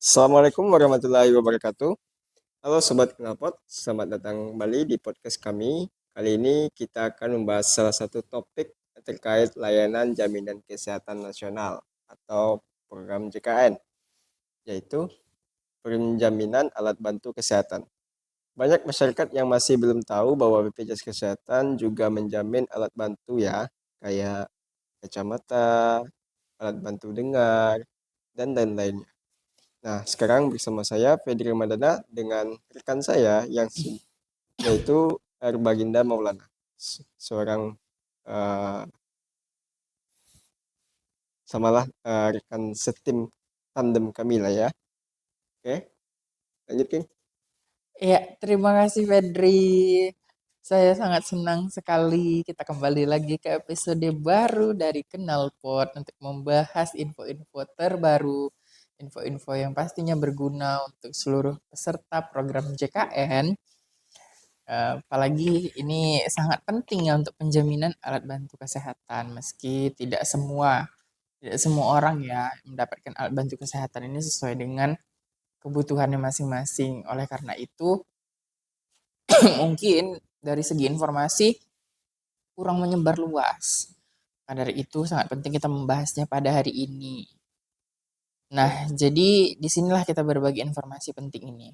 Assalamualaikum warahmatullahi wabarakatuh. Halo Sobat Knalpot, selamat datang kembali di podcast kami. Kali ini kita akan membahas salah satu topik terkait layanan jaminan kesehatan nasional atau program JKN, yaitu penjaminan alat bantu kesehatan. Banyak masyarakat yang masih belum tahu bahwa BPJS Kesehatan juga menjamin alat bantu ya, kayak kacamata, alat bantu dengar, dan lain-lainnya. Nah, sekarang bersama saya Fedri Ramadana dengan rekan saya yaitu Baginda Maulana, seorang uh, samalah rekan setim tandem kami lah ya. Oke, lanjut King. Ya, terima kasih Fedri. Saya sangat senang sekali kita kembali lagi ke episode baru dari Kenalpot untuk membahas info-info terbaru, info-info yang pastinya berguna untuk seluruh peserta program JKN. Apalagi ini sangat penting ya untuk penjaminan alat bantu kesehatan, meski tidak semua orang ya mendapatkan alat bantu kesehatan ini sesuai dengan kebutuhannya masing-masing. Oleh karena itu, mungkin dari segi informasi kurang menyebar luas. Nah, dari itu sangat penting kita membahasnya pada hari ini. Nah, Oke, jadi disinilah kita berbagi informasi penting ini.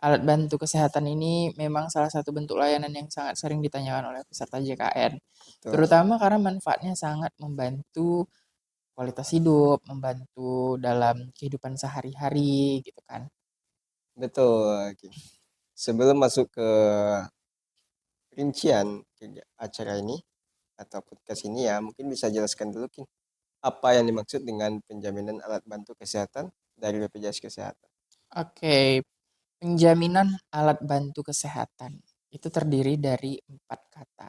Alat bantu kesehatan ini memang salah satu bentuk layanan yang sangat sering ditanyakan oleh peserta JKN. betul, Terutama karena manfaatnya sangat membantu kualitas hidup, membantu dalam kehidupan sehari-hari gitu kan. betul King. Sebelum masuk ke rincian acara ini atau podcast ini ya, mungkin bisa jelaskan dulu King, apa yang dimaksud dengan penjaminan alat bantu kesehatan dari BPJS Kesehatan. Oke, penjaminan alat bantu kesehatan itu terdiri dari 4 kata.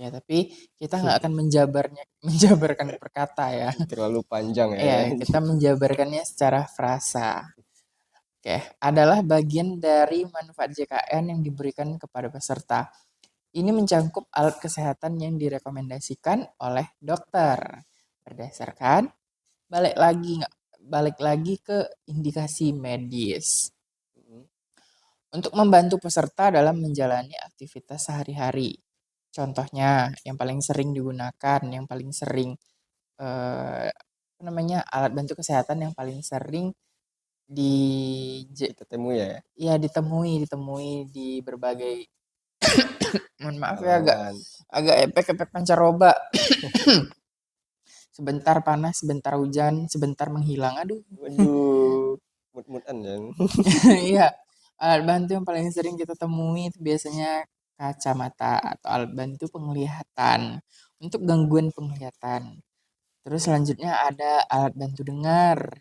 Ya, tapi kita nggak akan menjabarkan per kata ya. Terlalu panjang ya. Ya, kita menjabarkannya secara frasa. Oke, adalah bagian dari manfaat JKN yang diberikan kepada peserta. Ini mencakup alat kesehatan yang direkomendasikan oleh dokter. Berdasarkan balik lagi ke indikasi medis untuk membantu peserta dalam menjalani aktivitas sehari-hari. Contohnya, yang paling sering digunakan, yang paling sering apa namanya alat bantu kesehatan yang paling sering di Kita temui ya, ditemui di berbagai mohon maaf ya agak kalangan. agak efek-efek pancaroba. Sebentar panas, sebentar hujan, sebentar menghilang. Aduh. Waduh, mut-mutan ya. Iya, alat bantu yang paling sering kita temui itu biasanya kacamata atau alat bantu penglihatan untuk gangguan penglihatan. Terus selanjutnya ada alat bantu dengar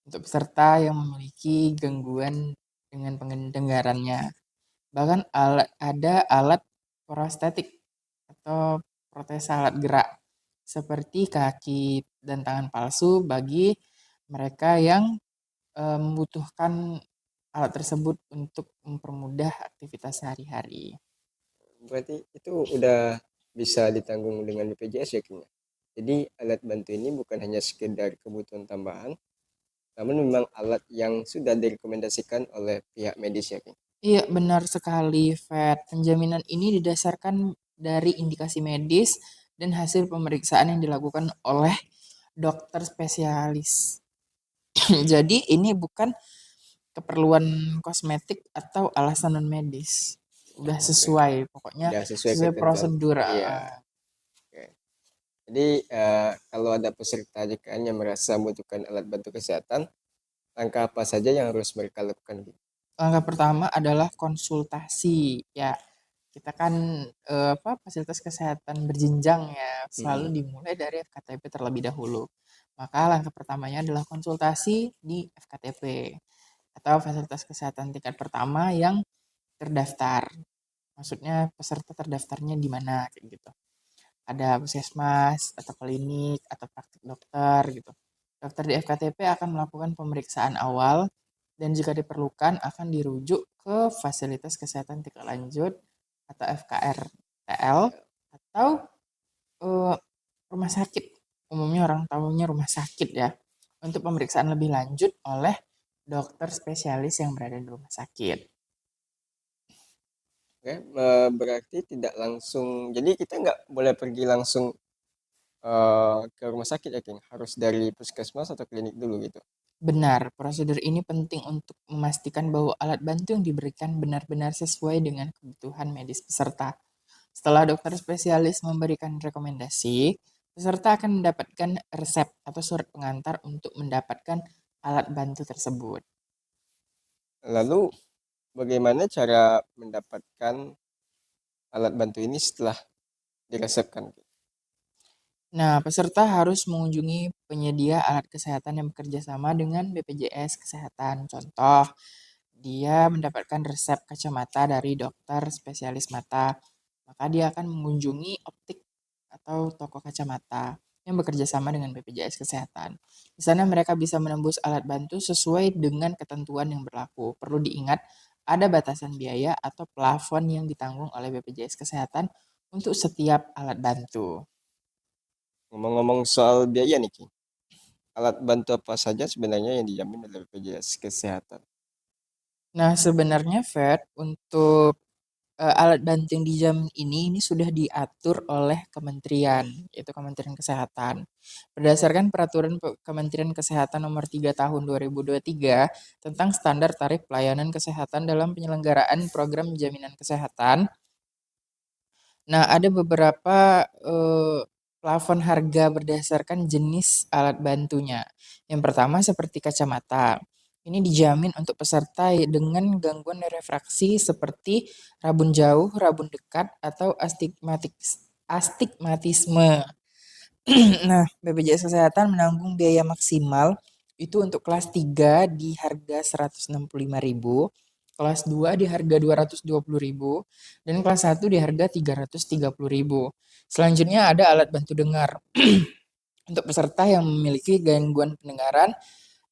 untuk peserta yang memiliki gangguan dengan pendengarannya. Bahkan ada alat prostetik atau protesa alat gerak seperti kaki dan tangan palsu bagi mereka yang membutuhkan alat tersebut untuk mempermudah aktivitas sehari-hari. Berarti itu udah bisa ditanggung dengan BPJS ya, King, ya? Jadi alat bantu ini bukan hanya sekedar kebutuhan tambahan, namun memang alat yang sudah direkomendasikan oleh pihak medis ya, King. Iya, benar sekali, Fed. Penjaminan ini didasarkan dari indikasi medis dan hasil pemeriksaan yang dilakukan oleh dokter spesialis. Jadi ini bukan keperluan kosmetik atau alasan non medis. Udah Oke, sesuai, pokoknya udah sesuai sesuai ketentuan. prosedur. Iya, oke. Jadi kalau ada peserta JKN yang merasa membutuhkan alat bantu kesehatan, langkah apa saja yang harus mereka lakukan, King? Langkah pertama adalah konsultasi. Ya, kita kan fasilitas kesehatan berjenjang ya, selalu Mm-mm. dimulai dari FKTP terlebih dahulu. Maka langkah pertamanya adalah konsultasi di FKTP atau fasilitas kesehatan tingkat pertama yang terdaftar. Maksudnya peserta terdaftarnya di mana kayak gitu. Ada puskesmas atau klinik atau praktik dokter gitu. Dokter di FKTP akan melakukan pemeriksaan awal dan jika diperlukan akan dirujuk ke fasilitas kesehatan tingkat lanjut atau FKRTL atau eh, rumah sakit. Umumnya orang tahunya rumah sakit ya. Untuk pemeriksaan lebih lanjut oleh dokter spesialis yang berada di rumah sakit. Oke, berarti tidak langsung, jadi kita nggak boleh pergi langsung ke rumah sakit ya, King? Harus dari puskesmas atau klinik dulu gitu. Benar, prosedur ini penting untuk memastikan bahwa alat bantu yang diberikan benar-benar sesuai dengan kebutuhan medis peserta. Setelah dokter spesialis memberikan rekomendasi, peserta akan mendapatkan resep atau surat pengantar untuk mendapatkan alat bantu tersebut. Lalu bagaimana cara mendapatkan alat bantu ini setelah diresepkan? Nah, peserta harus mengunjungi penyedia alat kesehatan yang bekerja sama dengan BPJS Kesehatan. Contoh, dia mendapatkan resep kacamata dari dokter spesialis mata, maka dia akan mengunjungi optik atau toko kacamata yang bekerja sama dengan BPJS Kesehatan. Di sana mereka bisa menembus alat bantu sesuai dengan ketentuan yang berlaku. Perlu diingat, ada batasan biaya atau plafon yang ditanggung oleh BPJS Kesehatan untuk setiap alat bantu. Ngomong-ngomong soal biaya nih, King. Alat bantu apa saja sebenarnya yang dijamin oleh BPJS Kesehatan? Nah, sebenarnya untuk alat bantu yang dijamin ini sudah diatur oleh kementerian, yaitu Kementerian Kesehatan. Berdasarkan peraturan Kementerian Kesehatan nomor 3 tahun 2023 tentang standar tarif pelayanan kesehatan dalam penyelenggaraan program jaminan kesehatan. Nah, ada beberapa plafon harga berdasarkan jenis alat bantunya. Yang pertama seperti kacamata. Ini dijamin untuk peserta dengan gangguan refraksi seperti rabun jauh, rabun dekat, atau astigmatisme. Nah, BPJS Kesehatan menanggung biaya maksimal itu untuk kelas 3 di harga 165.000, kelas 2 di harga 220.000, dan kelas 1 di harga 330.000. Selanjutnya ada alat bantu dengar. Untuk peserta yang memiliki gangguan pendengaran,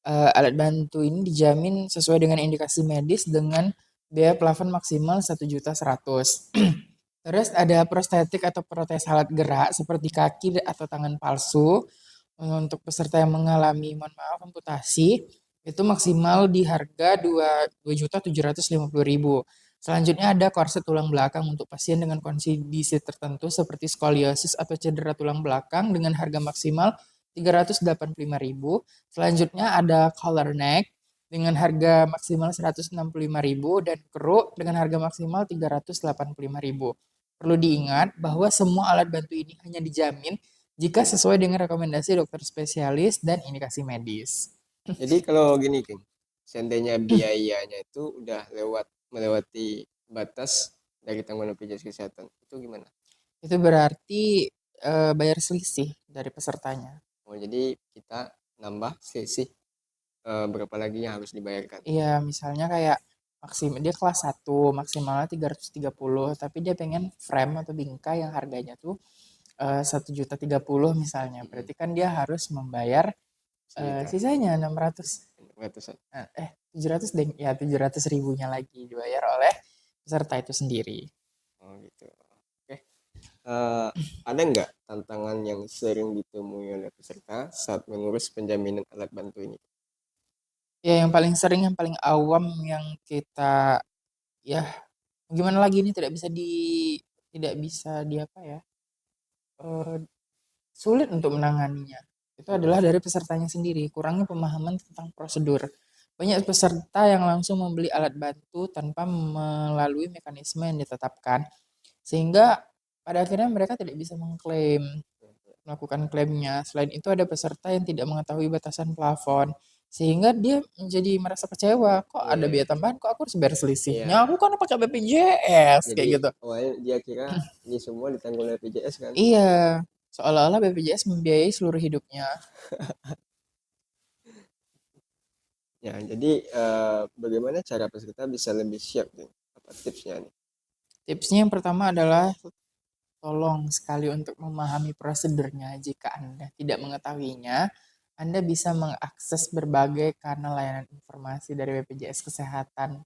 alat bantu ini dijamin sesuai dengan indikasi medis dengan biaya plafon maksimal 1.100.000. Terus ada prostetik atau protes alat gerak seperti kaki atau tangan palsu untuk peserta yang mengalami, mohon maaf, amputasi itu maksimal di harga 2.750.000. Selanjutnya ada korset tulang belakang untuk pasien dengan kondisi tertentu seperti skoliosis atau cedera tulang belakang dengan harga maksimal 385.000. Selanjutnya ada collar neck dengan harga maksimal 165.000 dan kru dengan harga maksimal 385.000. Perlu diingat bahwa semua alat bantu ini hanya dijamin jika sesuai dengan rekomendasi dokter spesialis dan indikasi medis. Jadi kalau gini, King, seandainya biayanya itu udah melewati batas dari tanggungan BPJS Kesehatan, itu gimana? Itu berarti bayar selisih dari pesertanya. Oh, jadi kita nambah selisih berapa lagi yang harus dibayarkan? Iya, misalnya kayak dia kelas 1 maksimalnya 330, tapi dia pengen frame atau bingkai yang harganya tuh 1.030.000 misalnya. Mm-mm. Berarti kan dia harus membayar Sekitar sisanya 600 ratusan. 700 deh, ya 700 ribunya lagi dibayar oleh peserta itu sendiri. Oh gitu. Oke. Eh, ada nggak tantangan yang sering ditemui oleh peserta saat mengurus penjaminan alat bantu ini? Ya yang paling sering, yang paling awam yang kita, ya gimana lagi ini tidak bisa di apa ya, eh, sulit untuk menanganinya. Itu adalah Mm-mm. dari pesertanya sendiri, kurangnya pemahaman tentang prosedur. Banyak peserta yang langsung membeli alat bantu tanpa melalui mekanisme yang ditetapkan, sehingga pada akhirnya mereka tidak bisa melakukan klaimnya. Selain itu ada peserta yang tidak mengetahui batasan plafon, sehingga dia menjadi merasa kecewa. Kok ada Iya, biaya tambahan? Kok aku harus bayar iya. selisihnya? Aku kan pakai BPJS kayak Jadi gitu. awalnya dia kira ini semua ditanggung oleh BPJS kan? Iya, seolah-olah BPJS membiayai seluruh hidupnya. Ya, jadi bagaimana cara peserta bisa lebih siap nih? Apa tipsnya nih? Tipsnya yang pertama adalah tolong sekali untuk memahami prosedurnya. Jika Anda tidak mengetahuinya, Anda bisa mengakses berbagai kanal layanan informasi dari BPJS Kesehatan.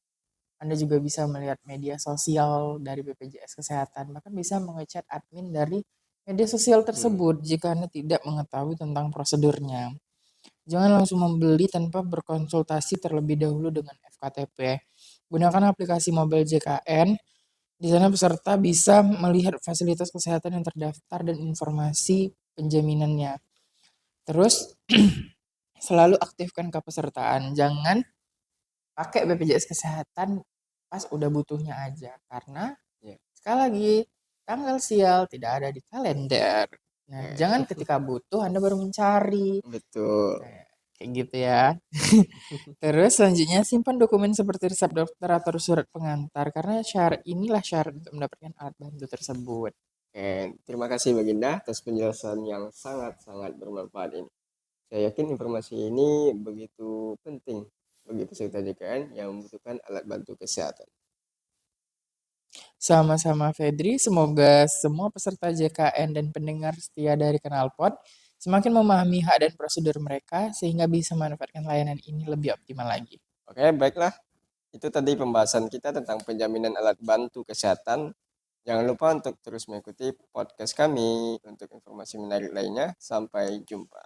Anda juga bisa melihat media sosial dari BPJS Kesehatan, bahkan bisa mengechat admin dari media sosial Hmm. tersebut jika Anda tidak mengetahui tentang prosedurnya. Jangan langsung membeli tanpa berkonsultasi terlebih dahulu dengan FKTP. Gunakan aplikasi Mobile JKN. Di sana peserta bisa melihat fasilitas kesehatan yang terdaftar dan informasi penjaminannya. Terus selalu aktifkan kepesertaan. Jangan pakai BPJS Kesehatan pas udah butuhnya aja. Karena Ya, sekali lagi, tanggal sial tidak ada di kalender. Nah, oke. jangan ketika butuh Anda baru mencari. Betul. Nah, kayak gitu ya. Terus selanjutnya simpan dokumen seperti resep dokter atau surat pengantar karena inilah syarat untuk mendapatkan alat bantu tersebut. Oke, terima kasih Baginda atas penjelasan yang sangat-sangat bermanfaat ini. Saya yakin informasi ini begitu penting bagi peserta JKN yang membutuhkan alat bantu kesehatan. Sama-sama Fedri, semoga semua peserta JKN dan pendengar setia dari Kanalpot semakin memahami hak dan prosedur mereka sehingga bisa memanfaatkan layanan ini lebih optimal lagi. Oke, baiklah. Itu tadi pembahasan kita tentang penjaminan alat bantu kesehatan. Jangan lupa untuk terus mengikuti podcast kami untuk informasi menarik lainnya. Sampai jumpa.